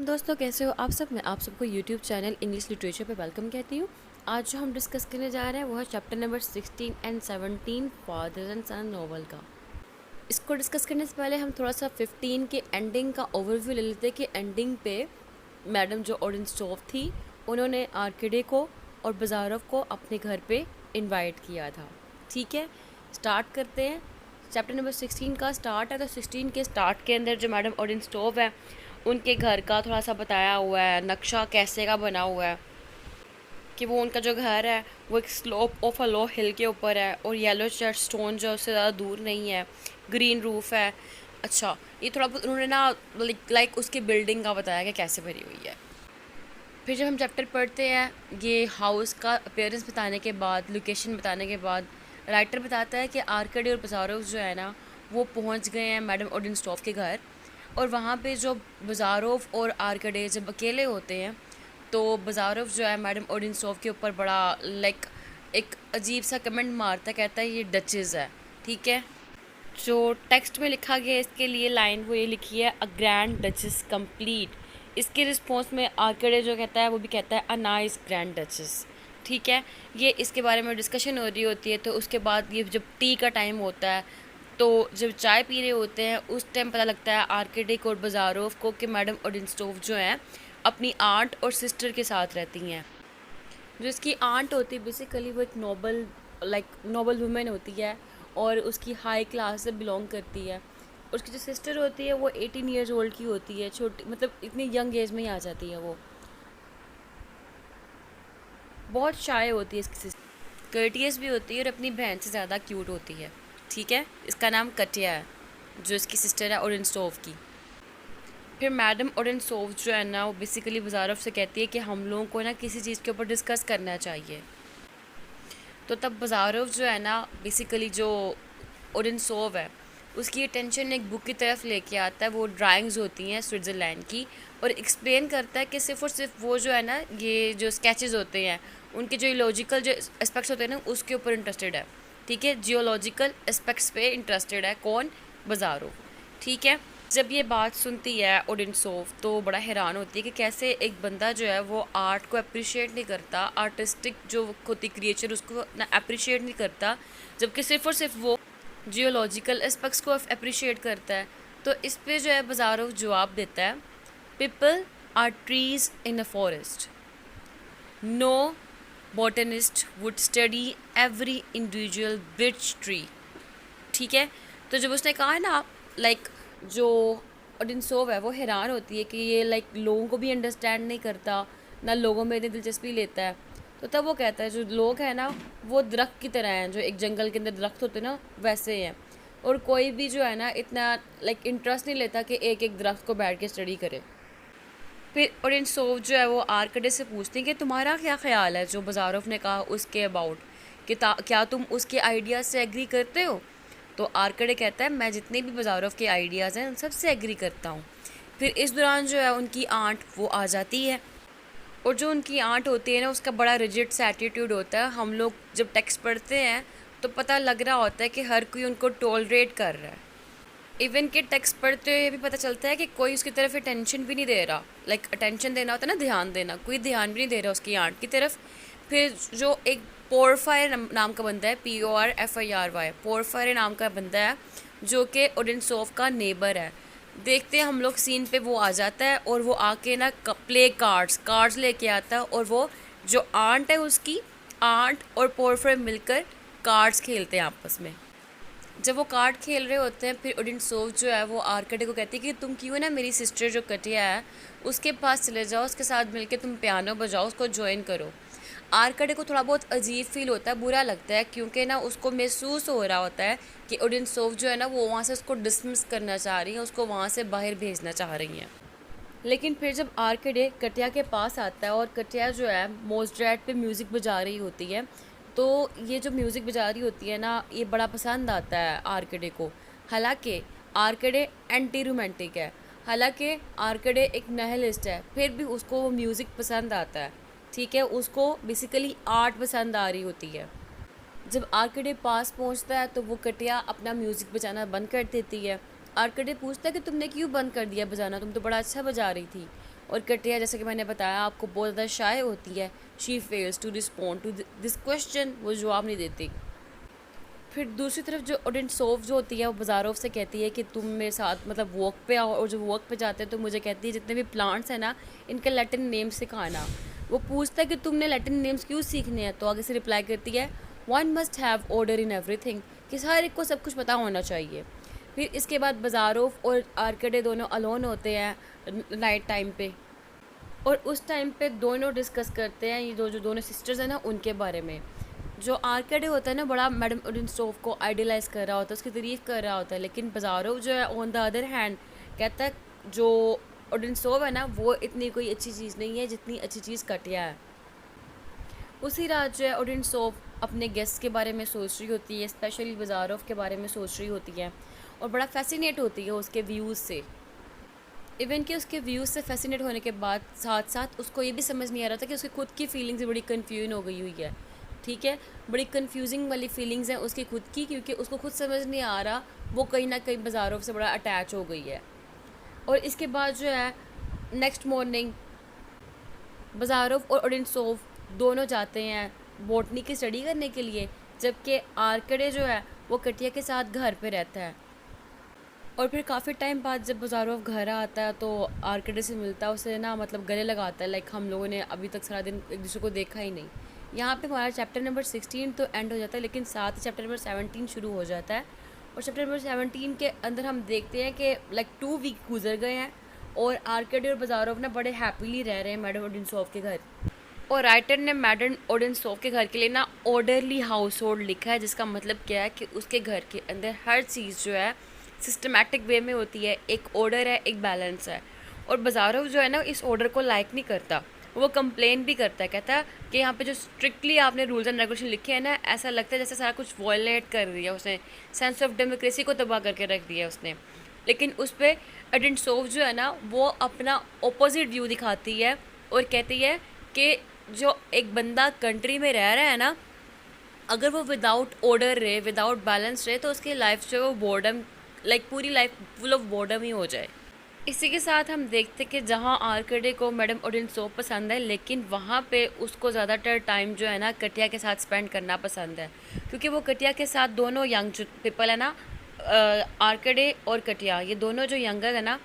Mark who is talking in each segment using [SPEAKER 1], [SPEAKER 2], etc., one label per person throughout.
[SPEAKER 1] दोस्तों कैसे हो आप सब। मैं आप सबको यूट्यूब चैनल इंग्लिश लिटरेचर पे वेलकम कहती हूँ। आज जो हम डिस्कस करने जा रहे हैं वो है chapter number 16 and 17 Father and Son novel का। इसको डिस्कस करने से पहले हम थोड़ा सा 15 के एंडिंग का ओवरव्यू ले लेते हैं कि एंडिंग पे मैडम जो ओडेनस्टॉफ थी उन्होंने आर्किडे को और बाजारोव को अपने घर पे इनवाइट किया था। ठीक है, स्टार्ट करते हैं। चैप्टर नंबर 16 का स्टार्ट है। तो 16 के स्टार्ट के अंदर जो मैडम ओडेनस्टॉफ है उनके घर का थोड़ा सा बताया हुआ है, नक्शा कैसे का बना हुआ है कि वो उनका जो घर है वो एक स्लोप ऑफ अ लो हिल के ऊपर है और येलो चर्च स्टोन जो उससे ज़्यादा दूर नहीं है, ग्रीन रूफ है। अच्छा, ये थोड़ा बहुत उन्होंने ना लाइक उसकी बिल्डिंग का बताया कि कैसे बनी हुई है। फिर जब हम चैप्टर पढ़ते हैं, ये हाउस का अपीयरेंस बताने के बाद, लोकेशन बताने के बाद, राइटर बताता है कि आर्कडी और बाजारोव जो है ना वो पहुंच गए हैं मैडम ओडेनस्टॉफ के घर। और वहाँ पे जो बाजारोव और आर्कडी जब अकेले होते हैं तो बाजारोव जो है मैडम ओडेनस्टॉफ के ऊपर बड़ा लाइक एक अजीब सा कमेंट मारता, कहता है ये डचेस है। ठीक है, जो टेक्स्ट में लिखा गया है इसके लिए लाइन वो ये लिखी है, अ ग्रैंड डचेस कंप्लीट। इसके रिस्पॉन्स में आर्कडी जो कहता है वो भी कहता है अ नाइस ग्रैंड डचेस। ठीक है, ये इसके बारे में डिस्कशन हो रही होती है। तो उसके बाद ये जब टी का टाइम होता है तो जब चाय पी रहे होते हैं उस टाइम पता लगता है आर्कडी और बाजारोव को कि मैडम ओडेनस्टॉफ जो हैं अपनी आंट और सिस्टर के साथ रहती हैं। जो इसकी आंट होती है बेसिकली वो एक नोबल वुमेन होती है और उसकी हाई क्लास से बिलोंग करती है। उसकी जो सिस्टर होती है वो 18 ईयर्स ओल्ड की होती है, छोटी मतलब इतनी यंग एज में ही आ जाती है। वो बहुत शाय होती है इसकी सिस्टर, कर्टियस भी होती है और अपनी बहन से ज़्यादा क्यूट होती है। ठीक है, इसका नाम कटिया है जो इसकी सिस्टर है ओडेनस्टॉफ की। फिर मैडम ओडेनस्टॉफ जो है ना वो बेसिकली बाजारोव से कहती है कि हम लोगों को ना किसी चीज़ के ऊपर डिस्कस करना चाहिए। तो तब बाजारोव जो है ना बेसिकली जो ओडेनस्टॉफ है उसकी अटेंशन एक बुक की तरफ लेके आता है। वो ड्राइंग्स होती हैं स्विट्ज़रलैंड की और एक्सप्लेन करता है कि सिर्फ और सिर्फ वो जो है ना ये जो स्केचेस होते हैं उनके जो लॉजिकल जो एस्पेक्ट्स होते हैं ना उसके ऊपर इंटरेस्टेड है। ठीक है, जियोलॉजिकल एस्पेक्ट्स पे इंटरेस्टेड है कौन, बाजारोव। ठीक है, जब ये बात सुनती है ओडेनस्टॉफ तो बड़ा हैरान होती है कि कैसे एक बंदा जो है वो आर्ट को अप्रिशिएट नहीं करता, आर्टिस्टिक जो होती क्रिएचर उसको ना अप्रिशिएट नहीं करता, जबकि सिर्फ और सिर्फ वो जियोलॉजिकल एस्पेक्ट्स को अप्रिशिएट करता है। तो इस पे जो है बाजारोव जवाब देता है, people are trees in a forest, no botanist would study every individual birch tree. ठीक है, तो जब उसने कहा है ना लाइक जो ओडेनस्टॉफ है वो हैरान होती है कि ये लाइक लोगों को भी अंडरस्टैंड नहीं करता, ना लोगों में इतनी दिलचस्पी लेता है। तो तब वो कहता है जो लोग हैं ना वो दरख्त की तरह हैं, जो एक जंगल के अंदर दरख्त होते हैं ना वैसे हैं। और कोई भी जो है ना इतना लाइक इंटरेस्ट नहीं लेता कि एक एक दरख्त को बैठ के स्टडी करे। फिर ओडेनस्टॉफ जो है वो आर्कडी से पूछती हैं कि तुम्हारा क्या ख्याल है जो बाजारोव ने कहा उसके अबाउट, कि क्या तुम उसके आइडियाज़ से एग्री करते हो। तो आर्कडी कहता है मैं जितने भी बाजारोव के आइडियाज़ हैं उन सब से एग्री करता हूँ। फिर इस दौरान जो है उनकी आंट वो आ जाती है और जो उनकी आंट होती है ना उसका बड़ा रिजिड सा एटीट्यूड होता है। हम लोग जब टेक्स्ट पढ़ते हैं तो पता लग रहा होता है कि हर कोई उनको टॉलरेट कर रहा है। इवन के टेक्स्ट पढ़ते हुए भी पता चलता है कि कोई उसकी तरफ अटेंशन भी नहीं दे रहा। लाइक अटेंशन देना होता है ना, ध्यान देना, कोई ध्यान भी नहीं दे रहा उसकी आंट की तरफ। फिर जो एक पोरफायर नाम का बंदा है, PORFIRY, पोरफायर नाम का बंदा है जो कि ओडेनस्टॉफ का नेबर है। देखते हैं हम लोग सीन पे वो आ जाता है और वो आके ना प्ले कार्ड्स लेके आता है और वो जो आंट है उसकी आंट और पोरफायर मिलकर कार्ड्स खेलते हैं आपस में। जब वो कार्ड खेल रहे होते हैं फिर ओडेनस्टॉफ जो है वो आर्कडी को कहती है कि तुम क्यों ना मेरी सिस्टर जो कटिया है उसके पास चले जाओ, उसके साथ मिलके तुम पियानो बजाओ, उसको ज्वाइन करो। आर्कडी को थोड़ा बहुत अजीब फील होता है, बुरा लगता है, क्योंकि ना उसको महसूस हो रहा होता है कि ओडेनस्टॉफ जो है ना वो वहाँ से उसको डिसमिस करना चाह रही है, उसको वहाँ से बाहर भेजना चाह रही हैं। लेकिन फिर जब आर्कडी कटिया के पास आता है और कटिया जो है मोजड्रैट पे म्यूज़िक बजा रही होती है तो ये जो म्यूज़िक बजा रही होती है ना ये बड़ा पसंद आता है आर्कडी को। हालांकि आर्कडी एंटी रोमांटिक है, हालांकि आर्कडी एक नहलिस्ट है, फिर भी उसको वो म्यूज़िक पसंद आता है। ठीक है, उसको बेसिकली आर्ट पसंद आ रही होती है। जब आर्कडी पास पहुंचता है तो वो कटिया अपना म्यूज़िक बजाना बंद कर देती है। आर्कडी पूछता है कि तुमने क्यों बंद कर दिया बजाना, तुम तो बड़ा अच्छा बजा रही थी। और कटिया जैसे कि मैंने बताया आपको बहुत ज़्यादा शाय होती है। She fails to respond to this question, वो जवाब नहीं देती। फिर दूसरी तरफ जो ओडेंसोव जो होती है वो बाज़ारोफ से कहती है कि तुम मेरे साथ मतलब वॉक पे आओ, और जब वॉक पे जाते हैं तो मुझे कहती है जितने भी प्लांट्स हैं ना इनके लैटिन नेम सिखाना। वो पूछता है कि तुमने लैटिन नेम्स क्यों सीखने हैं, तो आगे से रिप्लाई करती है one must have order in everything, कि हर एक को सब कुछ पता होना चाहिए। फिर इसके बाद बाज़ारोफ और आर्कडे दोनों अलोन होते हैं नाइट टाइम पे, और उस टाइम पे दोनों डिस्कस करते हैं ये जो दोनों सिस्टर्स हैं ना उनके बारे में। जो आर्कडे होता है ना बड़ा मैडम ओडेंसोव को आइडियलाइज़ कर रहा होता है, उसकी तारीफ़ कर रहा होता है, लेकिन बाज़ारोव जो है ऑन द अदर हैंड कहता है जो ओडेंसोव है ना वो इतनी कोई अच्छी चीज़ नहीं है जितनी अच्छी चीज़ कटिया है। उसी रात जो है ओडेंसोव अपने गेस्ट के बारे में सोच रही होती है, स्पेशली बाज़ारोव के बारे में सोच रही होती है, और बड़ा फैसिनेट होती है उसके व्यूज़ से। इवन कि उसके व्यूज़ से फैसिनेट होने के बाद साथ साथ उसको ये भी समझ नहीं आ रहा था कि उसकी खुद की फीलिंग्स बड़ी कन्फ्यूजन हो गई हुई है। ठीक है, बड़ी कन्फ्यूजिंग वाली फीलिंग्स हैं उसकी खुद की, क्योंकि उसको खुद समझ नहीं आ रहा वो कहीं ना कहीं बाज़ारों से बड़ा अटैच हो गई है। और इसके बाद जो है नेक्स्ट मॉर्निंग बाज़ारोव और ओडेंसोव दोनों जाते हैं बॉटनी की स्टडी करने के लिए, जबकि आर्कडे जो है वो कटिया के साथ घर पे रहता है। और फिर काफ़ी टाइम बाद जब बाज़ारोव घर आता है तो आर्कडे से मिलता है, उसे ना मतलब गले लगाता है, लाइक हम लोगों ने अभी तक सारा दिन एक दूसरे को देखा ही नहीं। यहाँ पे हमारा चैप्टर नंबर 16 तो एंड हो जाता है, लेकिन साथ ही चैप्टर नंबर 17 शुरू हो जाता है। और चैप्टर नंबर 17 के अंदर हम देखते हैं कि लाइक 2 वीक गुजर गए हैं और आर्कडी और बाज़ारोव ना बड़े हैप्पीली रह रहे हैं मैडम ओडेंसोव के घर। और राइटर ने मैडम ओडेंसोव के घर के लिए ना ऑर्डरली हाउस होल्ड लिखा है, जिसका मतलब क्या है कि उसके घर के अंदर हर चीज़ जो है सिस्टमैटिक वे में होती है, एक ऑर्डर है, एक बैलेंस है। और बाज़ारोव जो है ना इस ऑर्डर को लाइक नहीं करता, वो कंप्लेन भी करता है, कहता है कि यहाँ पे जो स्ट्रिक्टली आपने रूल्स एंड रेगुलेशन लिखे हैं ना ऐसा लगता है जैसे सारा कुछ वॉयलेट कर दिया उसने, सेंस ऑफ डेमोक्रेसी को तबाह करके रख दिया उसने। लेकिन उस पर ओडेंसोव जो है ना वो अपना ऑपोजिट व्यू दिखाती है और कहती है कि जो एक बंदा कंट्री में रह रहा है ना, अगर वो विदाउट ऑर्डर रहे, विदाउट बैलेंस रहे, तो उसकी लाइफ जो है वो बोर्डम, लाइक पूरी लाइफ फुल ऑफ बोर्डम ही हो जाए। इसी के साथ हम देखते कि जहाँ आर्कडे को मैडम ओडेंसोव पसंद है, लेकिन वहाँ पे उसको ज़्यादातर टाइम जो है ना कटिया के साथ स्पेंड करना पसंद है, क्योंकि वो कटिया के साथ दोनों यंग जो पीपल है ना, आर्कडे और कटिया, ये दोनों जो यंगर है ना,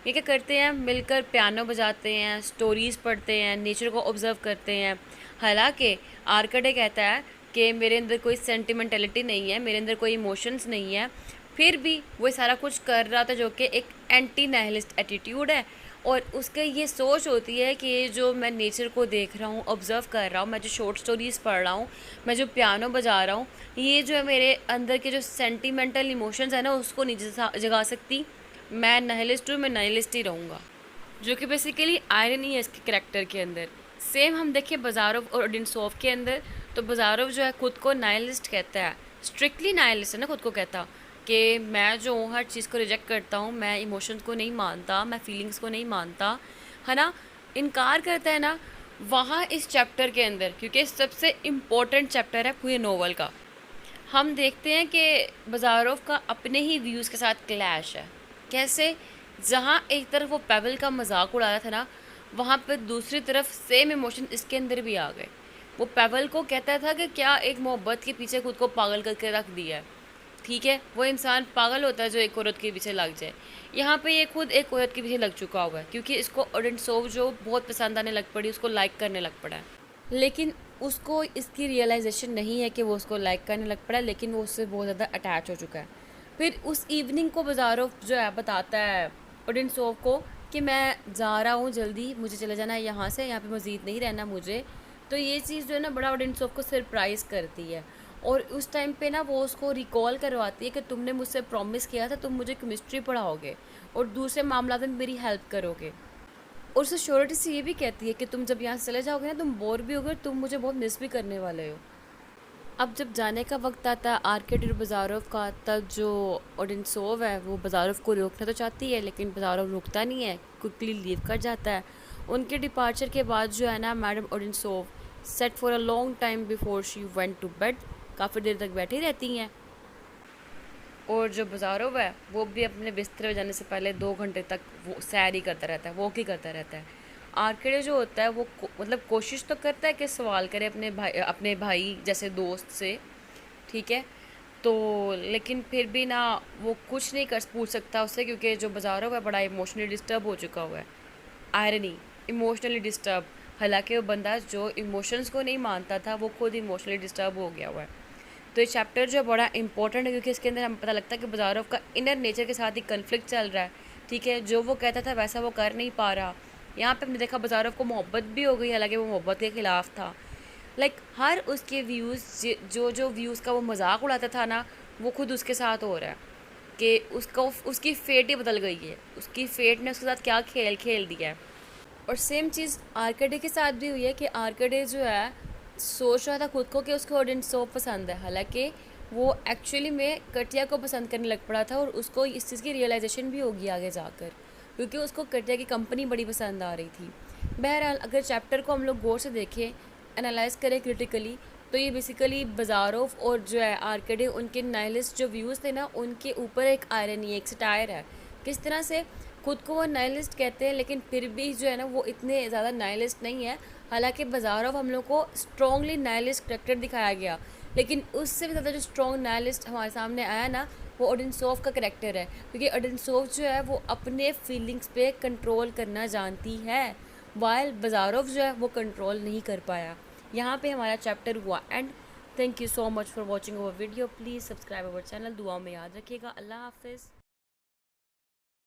[SPEAKER 1] ये क्या करते हैं मिलकर पियानो बजाते हैं, स्टोरीज़ पढ़ते हैं, नेचर को ऑब्ज़र्व करते हैं। हालांकि आर्कडे कहता है कि मेरे अंदर कोई सेंटिमेंटलिटी नहीं है, मेरे अंदर कोई इमोशंस नहीं है, फिर भी वो सारा कुछ कर रहा था जो कि एक एंटी नाइलिस्ट एटीट्यूड है। और उसके ये सोच होती है कि ये जो मैं नेचर को देख रहा हूँ, ऑब्ज़र्व कर रहा हूँ, मैं जो शॉर्ट स्टोरीज़ पढ़ रहा हूँ, मैं जो पियानो बजा रहा हूँ, ये जो है मेरे अंदर के जो सेंटिमेंटल इमोशंस है ना उसको नहीं जगा सकती। मैं नाइलिस्ट हूँ, मैं नाइलिस्ट ही रहूँगा, जो कि बेसिकली आयरनी है इसके करैक्टर के अंदर। सेम हम देखें बाज़ारोव और ओडेंसोव के अंदर, तो बाज़ारोव जो है खुद को नाइलिस्ट कहता है, स्ट्रिक्टली नाइलिस्ट है ना, खुद को कहता कि मैं जो हूँ हर चीज़ को रिजेक्ट करता हूँ, मैं इमोशंस को नहीं मानता, मैं फीलिंग्स को नहीं मानता, है ना, इनकार करता है ना। वहाँ इस चैप्टर के अंदर, क्योंकि सबसे इम्पोर्टेंट चैप्टर है पूरे नोवेल का, हम देखते हैं कि बाज़ारोव का अपने ही व्यूज़ के साथ क्लैश है। कैसे? जहाँ एक तरफ वो पेवल का मजाक उड़ा रहा था ना, वहाँ पर दूसरी तरफ सेम इमोशन इसके अंदर भी आ गए। वो पेवल को कहता था कि क्या एक मोहब्बत के पीछे खुद को पागल करके रख दिया है। ठीक है, वो इंसान पागल होता है जो एक औरत के पीछे लग जाए। यहाँ पे ये खुद एक औरत के पीछे लग चुका हुआ है, क्योंकि इसको ओडेंसोव जो बहुत पसंद आने लग पड़ी, उसको लाइक करने लग पड़ा है। लेकिन उसको इसकी रियलाइजेशन नहीं है कि वो उसको लाइक करने लग पड़ा है, लेकिन वो उससे बहुत ज़्यादा अटैच हो चुका है। फिर उस इवनिंग को बाज़ारोव जो है बताता है ओडेंसोव को कि मैं जा रहा हूँ, जल्दी मुझे चले जाना है यहाँ से, यहाँ पे मज़ीद नहीं रहना मुझे। तो ये चीज़ जो है ना बड़ा ओडेंसोव को सरप्राइज़ करती है, और उस टाइम पे ना वो उसको रिकॉल करवाती है कि तुमने मुझसे प्रॉमिस किया था तुम मुझे केमिस्ट्री पढ़ाओगे और दूसरे मामला में मेरी हेल्प करोगे। और उसे श्योरिटी से ये भी कहती है कि तुम जब यहाँ से चले जाओगे ना तुम बोर भी होगे, तुम मुझे बहुत मिस भी करने वाले हो। अब जब जाने का वक्त आता है आर्कडी और बाज़ारोव का, तब जो ओडेंसोव है वो बाज़ारोव को रोकना तो चाहती है, लेकिन बाज़ारोव रुकता नहीं है, क्विकली लीव कर जाता है। उनके डिपार्चर के बाद जो है ना madam Odintsov sat for a long time before she went to bed, काफ़ी देर तक बैठी रहती हैं। और जो बाज़ारोव है वो भी अपने बिस्तर में जाने से पहले 2 घंटे तक वो सैर ही करता रहता है, वॉक ही करता रहता है। आर्किड जो होता है वो मतलब कोशिश तो करता है कि सवाल करे अपने भाई जैसे दोस्त से, ठीक है। तो लेकिन फिर भी ना वो कुछ नहीं कर पूछ सकता उससे, क्योंकि जो बाजारों है बड़ा इमोशनली डिस्टर्ब हो चुका हुआ है। आयरनी, इमोशनली डिस्टर्ब, हालांकि वो बंदा जो इमोशंस को नहीं मानता था वो खुद इमोशनली डिस्टर्ब हो गया हुआ है। तो ये चैप्टर जो बड़ा इंपॉर्टेंट है, क्योंकि इसके अंदर हमें पता लगता है कि बाजारों का इनर नेचर के साथ ही कन्फ्लिक्ट चल रहा है, ठीक है। जो वो कहता था वैसा वो कर नहीं पा रहा। यहाँ पे हमने देखा बाजारों को मोहब्बत भी हो गई, हालांकि वो मोहब्बत के ख़िलाफ़ था। हर उसके व्यूज़, जो जो व्यूज़ का वो मजाक उड़ाता था ना, वो खुद उसके साथ हो रहा है कि उसकी फेट ही बदल गई है। उसकी फेट ने उसके साथ क्या खेल खेल दिया है। और सेम चीज़ आर्कडे के साथ भी हुई है कि आर्कडे जो है सोच रहा था खुद को कि उसको ऑडियंस पसंद है, हालांकि वो एक्चुअली में कटिया को पसंद करने लग पड़ा था। और उसको इस चीज़ की रियलाइजेशन भी होगी आगे जाकर, क्योंकि उसको कटिया की कंपनी बड़ी पसंद आ रही थी। बहरहाल अगर चैप्टर को हम लोग गौर से देखें, एनालाइज करें क्रिटिकली, तो ये बेसिकली बाजारोव और जो है आर्कडे, उनके नाइलिस्ट जो व्यूज़ थे ना, उनके ऊपर एक आयरनी, एक सटायर है। किस तरह से खुद को वो नाइलिस्ट कहते हैं, लेकिन फिर भी जो है ना वो इतने ज़्यादा नाइलिस्ट नहीं है। हालांकि बाजारोव हम लोग को स्ट्रॉन्गली नाइलिस्ट करेक्टर दिखाया गया, लेकिन उससे भी ज़्यादा जो स्ट्रॉन्ग नाइलिस्ट हमारे सामने आया ना, वो ओडेनसोफ का करेक्टर है। क्योंकि ओडेनसोफ जो है वो अपने फीलिंग्स पे कंट्रोल करना जानती है, वाइल बाजारोव जो है वो कंट्रोल नहीं कर पाया। यहाँ पे हमारा चैप्टर हुआ and. Thank you so much for watching our video. Please subscribe our channel. दुआओं में याद रखिएगा। अल्लाह हाफिज़।